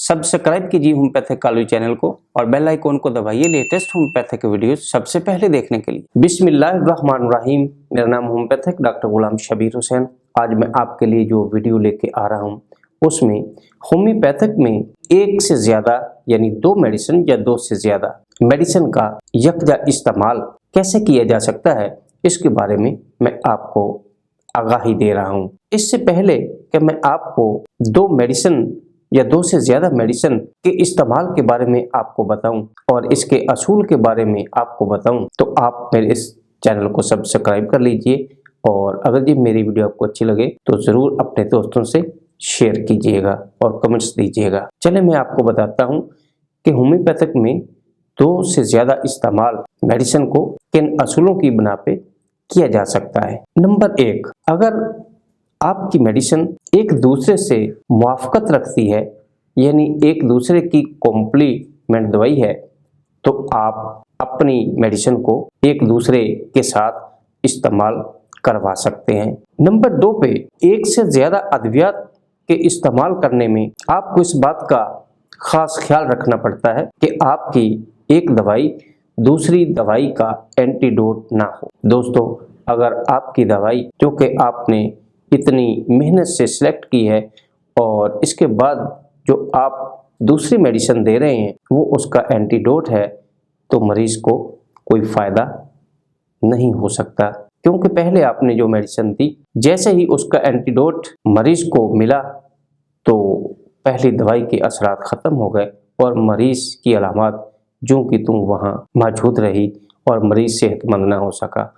Subscribe कीजिए homeopathic Kalu channel को और बेल आइकॉन को दबाइए लेटेस्ट होम्योपैथिक वीडियो सबसे पहले देखने के लिए। बिस्मिल्लाहिर्रहमानिर्रहीम। मेरा नाम होम्योपैथिक डॉक्टर गुलाम शबीर हुसैन। आज मैं आपके लिए जो वीडियो लेके आ रहा हूँ उसमें होम्योपैथिक में एक से ज्यादा यानी 2 मेडिसिन या 2 से ज्यादा मेडिसिन का यकजा इस्तेमाल कैसे किया जा सकता है, इसके बारे में मैं आपको आगाही दे रहा हूँ। इससे पहले कि मैं आपको 2 मेडिसिन या 2 से ज्यादा मेडिसिन के इस्तेमाल के बारे में आपको बताऊं और इसके असूल के बारे में आपको बताऊं, तो आप मेरे इस चैनल को सब्सक्राइब कर लीजिए और अगर ये मेरी वीडियो आपको अच्छी लगे तो जरूर अपने दोस्तों से शेयर कीजिएगा और कमेंट्स दीजिएगा। चले मैं आपको बताता हूं कि होम्योपैथिक में 2 से ज्यादा इस्तेमाल मेडिसिन को किन असूलों की बिना पे किया जा सकता है। नंबर 1, अगर आपकी मेडिसिन एक दूसरे से मुआफ़क़त रखती है यानी एक दूसरे की कॉम्प्लीमेंट दवाई है, तो आप अपनी मेडिसिन को एक दूसरे के साथ इस्तेमाल करवा सकते हैं। नंबर 2 पे, एक से ज़्यादा अद्वियात के इस्तेमाल करने में आपको इस बात का ख़ास ख्याल रखना पड़ता है कि आपकी एक दवाई दूसरी दवाई का एंटीडोट ना हो। दोस्तों, अगर आपकी दवाई जो कि आपने इतनी मेहनत से सिलेक्ट की है और इसके बाद जो आप दूसरी मेडिसिन दे रहे हैं वो उसका एंटीडोट है, तो मरीज को कोई फ़ायदा नहीं हो सकता, क्योंकि पहले आपने जो मेडिसिन दी जैसे ही उसका एंटीडोट मरीज को मिला तो पहली दवाई के असरात ख़त्म हो गए और मरीज की अलामत जो कि तुम वहाँ मौजूद रही और मरीज सेहतमंद ना हो सका।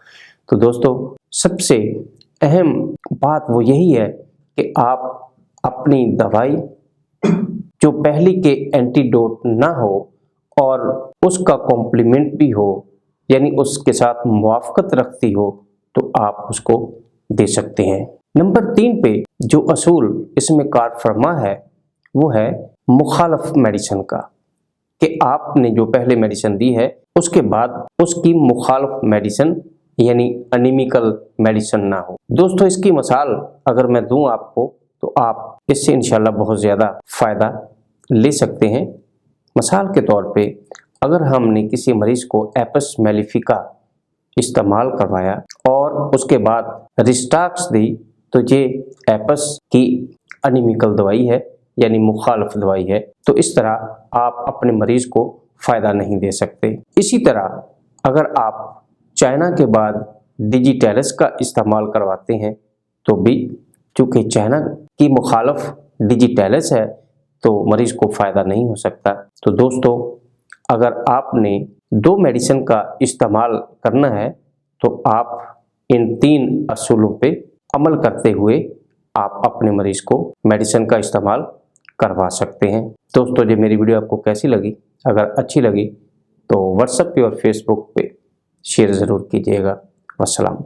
तो दोस्तों, सबसे अहम बात वो यही है कि आप अपनी दवाई जो पहली के एंटीडोट ना हो और उसका कॉम्प्लीमेंट भी हो यानी उसके साथ मुआफ़क़त रखती हो, तो आप उसको दे सकते हैं। नंबर 3 पे जो असूल इसमें कार फरमा है वो है मुखालफ मेडिसिन का, कि आपने जो पहले मेडिसिन दी है उसके बाद उसकी मुखालफ मेडिसिन यानी एनीमिकल मेडिसिन ना हो। दोस्तों, इसकी मिसाल अगर मैं दूं आपको तो आप इससे इंशाल्लाह बहुत ज़्यादा फ़ायदा ले सकते हैं। मिसाल के तौर पे, अगर हमने किसी मरीज़ को एपिस मेलिफिका इस्तेमाल करवाया और उसके बाद रिस्टाक्स दी, तो ये एपिस की एनीमिकल दवाई है यानी मुखालफ दवाई है, तो इस तरह आप अपने मरीज़ को फ़ायदा नहीं दे सकते। इसी तरह अगर आप चाइना के बाद डिजिटैलिस का इस्तेमाल करवाते हैं तो भी चूँकि चाइना की मुखालफ डिजिटैलिस है तो मरीज़ को फ़ायदा नहीं हो सकता। तो दोस्तों, अगर आपने 2 मेडिसिन का इस्तेमाल करना है तो आप इन 3 असूलों पे अमल करते हुए आप अपने मरीज़ को मेडिसिन का इस्तेमाल करवा सकते हैं। दोस्तों, जो मेरी वीडियो आपको कैसी लगी, अगर अच्छी लगी तो व्हाट्सएप पे और फेसबुक पे शेयर ज़रूर कीजिएगा। वस्सलाम।